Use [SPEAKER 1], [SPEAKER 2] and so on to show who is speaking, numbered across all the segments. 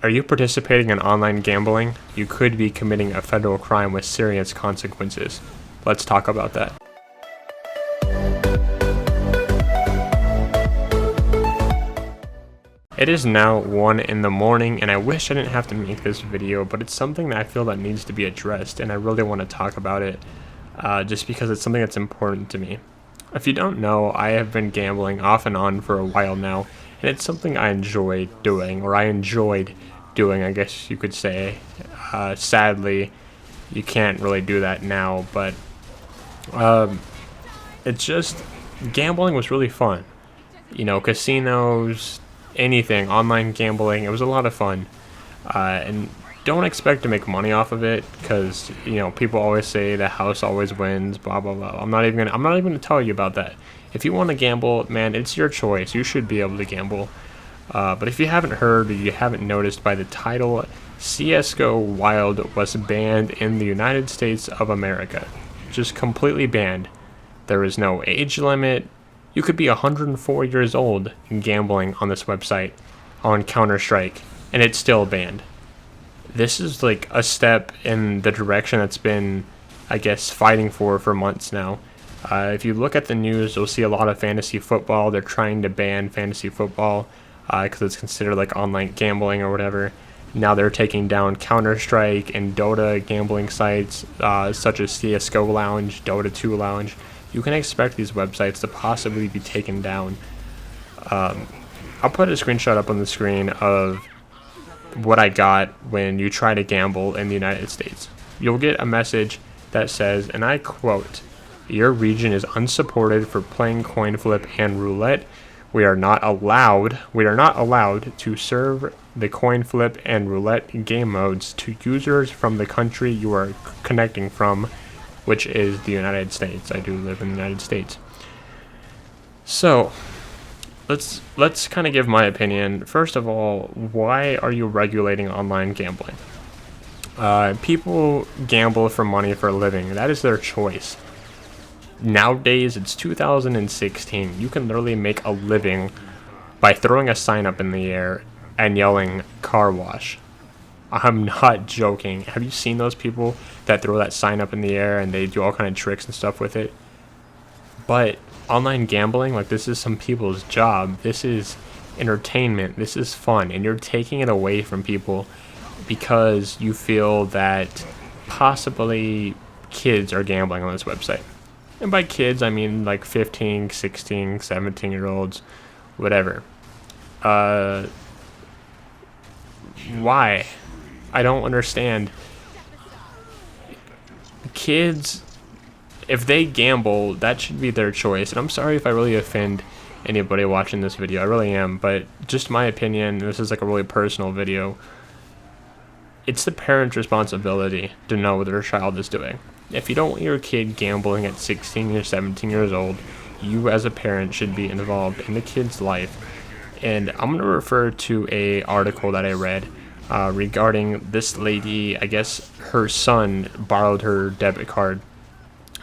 [SPEAKER 1] Are you participating in online gambling? You could be committing a federal crime with serious consequences. Let's talk about that. It is now 1 in the morning, and I wish I didn't have to make this video, but it's something that I feel that needs to be addressed, and I really want to talk about it just because it's something that's important to me. If you don't know, I have been gambling off and on for a while now, and it's something I enjoy doing, or I enjoyed doing, I guess you could say. Sadly, you can't really do that now, but it's just, gambling was really fun. You know, casinos, anything, online gambling, it was a lot of fun. And don't expect to make money off of it, because, you know, people always say the house always wins, blah blah blah. I'm not even gonna tell you about that. If you want to gamble, man, it's your choice. You should be able to gamble. But if you haven't heard, or you haven't noticed by the title, CSGO Wild was banned in the United States of America. Just completely banned. There is no age limit. You could be 104 years old and gambling on this website on Counter-Strike, and it's still banned. This is like a step in the direction that's been, I guess, fighting for months now. If you look at the news, you'll see a lot of fantasy football. They're trying to ban fantasy football because it's considered like online gambling or whatever. Now they're taking down Counter-Strike and Dota gambling sites such as CSGO Lounge, Dota 2 Lounge. You can expect these websites to possibly be taken down. I'll put a screenshot up on the screen of what I got when you try to gamble in the United States. You'll get a message that says, and I quote, "Your region is unsupported for playing coin flip and roulette. We are not allowed to serve the coin flip and roulette game modes to users from the country you are connecting from," which is the United States. I do live in the United States. So, let's kind of give my opinion. First of all, why are you regulating online gambling? People gamble for money for a living. That is their choice. Nowadays, it's 2016. You can literally make a living by throwing a sign up in the air and yelling "car wash." I'm not joking. Have you seen those people that throw that sign up in the air and they do all kind of tricks and stuff with it? But online gambling, like, this is some people's job. This is entertainment. This is fun, and you're taking it away from people because you feel that possibly kids are gambling on this website. And by kids, I mean like 15, 16, 17-year-olds, whatever. Why? I don't understand. Kids, if they gamble, that should be their choice. And I'm sorry if I really offend anybody watching this video. I really am. But just my opinion, this is like a really personal video. It's the parent's responsibility to know what their child is doing. If you don't want your kid gambling at 16 or 17 years old, you as a parent should be involved in the kid's life. And I'm going to refer to a article that I read regarding this lady. I guess her son borrowed her debit card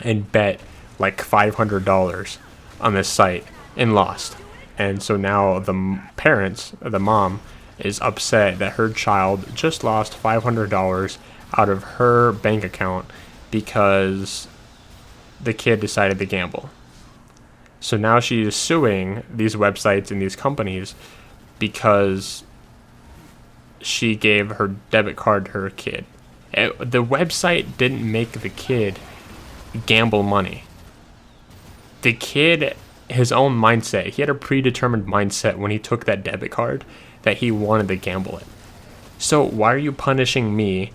[SPEAKER 1] and bet like $500 on this site and lost. And so now the parents, the mom, is upset that her child just lost $500 out of her bank account because the kid decided to gamble. So now she is suing these websites and these companies because she gave her debit card to her kid. The website didn't make the kid gamble money. The kid, his own mindset, he had a predetermined mindset when he took that debit card that he wanted to gamble it. So why are you punishing me?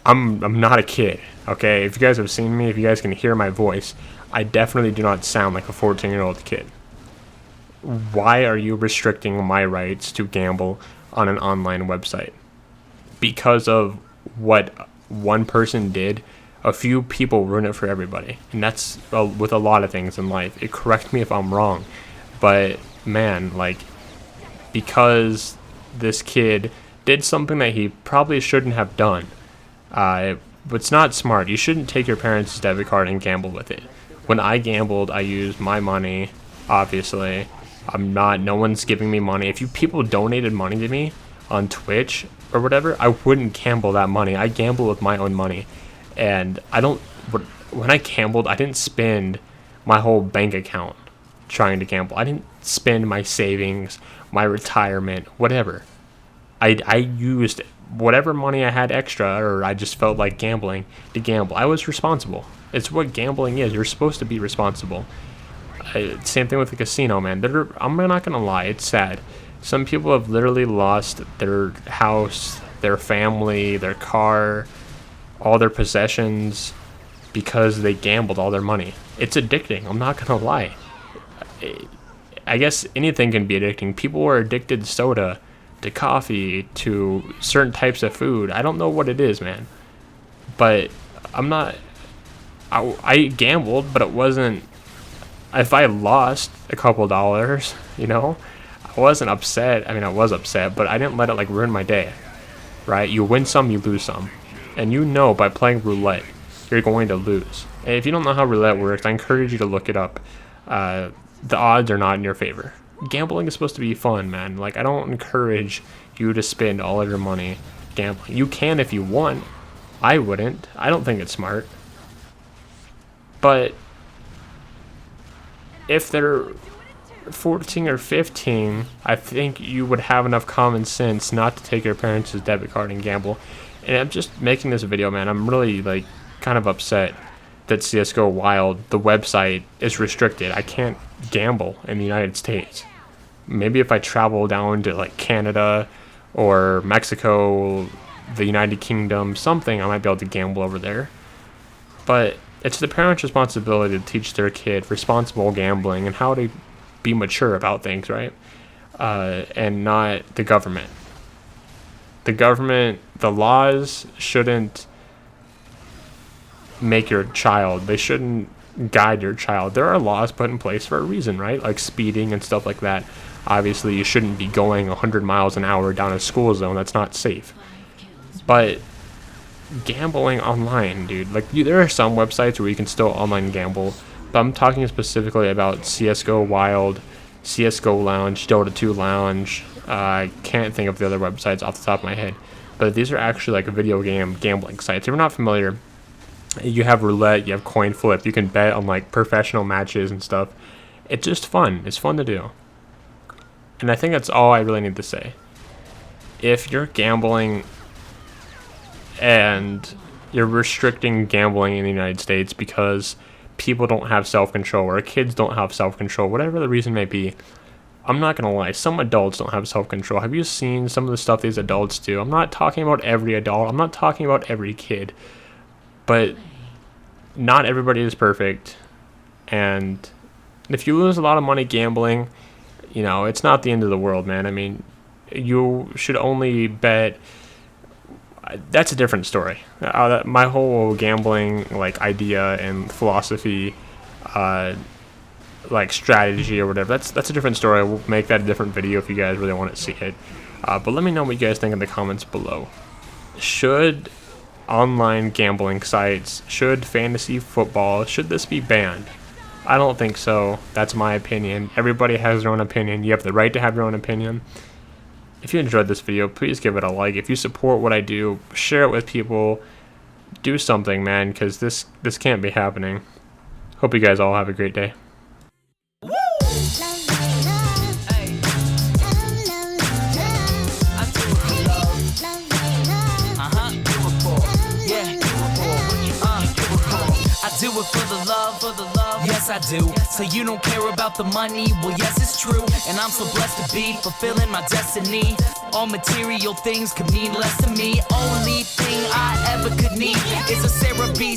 [SPEAKER 1] I'm not a kid, okay? If you guys have seen me, if you guys can hear my voice, I definitely do not sound like a 14-year-old kid. Why are you restricting my rights to gamble on an online website? Because of what one person did, a few people ruin it for everybody. And that's with a lot of things in life. Correct me if I'm wrong, but man, like, because this kid did something that he probably shouldn't have done, it's not smart. You shouldn't take your parents' debit card and gamble with it. When I gambled, I used my money, obviously. No one's giving me money. If you people donated money to me on Twitch or whatever, I wouldn't gamble that money. I gamble with my own money, and I don't. When I gambled, I didn't spend my whole bank account trying to gamble. I didn't spend my savings, my retirement, whatever. I used whatever money I had extra, or I just felt like gambling, to gamble. I was responsible. It's what gambling is. You're supposed to be responsible. Same thing with the casino, man. I'm not gonna lie, it's sad. Some people have literally lost their house, their family, their car, all their possessions because they gambled all their money. It's addicting. I'm not gonna lie. I guess anything can be addicting. People are addicted to soda, to coffee, to certain types of food. I don't know what it is, man. But I'm not. I gambled, but it wasn't. If I lost a couple dollars, I wasn't upset. I mean, I was upset, but I didn't let it like ruin my day. Right? You win some, you lose some, and by playing roulette, you're going to lose. And if you don't know how roulette works, I encourage you to look it up. The odds are not in your favor. Gambling is supposed to be fun, man. Like, I don't encourage you to spend all of your money gambling. You can if you want. I wouldn't. I don't think it's smart. But if they're 14 or 15, I think you would have enough common sense not to take your parents' debit card and gamble. And I'm just making this video, man. I'm really like kind of upset that CSGO Wild, the website, is restricted. I can't gamble in the United States. Maybe if I travel down to like Canada or Mexico, the United Kingdom, something, I might be able to gamble over there. But it's the parents' responsibility to teach their kid responsible gambling and how to be mature about things, right? And not the government. The laws shouldn't make your child. They shouldn't guide your child. There are laws put in place for a reason, right? Like speeding and stuff like that. Obviously, you shouldn't be going 100 miles an hour down a school zone. That's not safe. But gambling online, dude. Like, there are some websites where you can still online gamble, but I'm talking specifically about CSGO Wild, CSGO Lounge, Dota 2 Lounge. I can't think of the other websites off the top of my head, but these are actually like video game gambling sites. If you're not familiar, you have roulette, you have coin flip, you can bet on like professional matches and stuff. It's just fun. It's fun to do. And I think that's all I really need to say. If you're gambling and you're restricting gambling in the United States because people don't have self-control or kids don't have self-control, whatever the reason may be, I'm not gonna lie, some adults don't have self-control. Have you seen some of the stuff these adults do? I'm not talking about every adult, I'm not talking about every kid, but not everybody is perfect. And if you lose a lot of money gambling, it's not the end of the world, man. I mean, you should only bet. That's a different story. My whole gambling like idea and philosophy, like strategy or whatever, that's a different story. We'll make that a different video if you guys really want to see it. But let me know what you guys think in the comments below. Should online gambling sites, should fantasy football, should this be banned? I don't think so. That's my opinion. Everybody has their own opinion. You have the right to have your own opinion. If you enjoyed this video, please give it a like. If you support what I do, share it with people. Do something, man, because this can't be happening. Hope you guys all have a great day.
[SPEAKER 2] Do it for the love, yes I do. So you don't care about the money, well yes it's true. And I'm so blessed to be fulfilling my destiny. All material things could mean less to me. Only thing I ever could need is a Sarah B.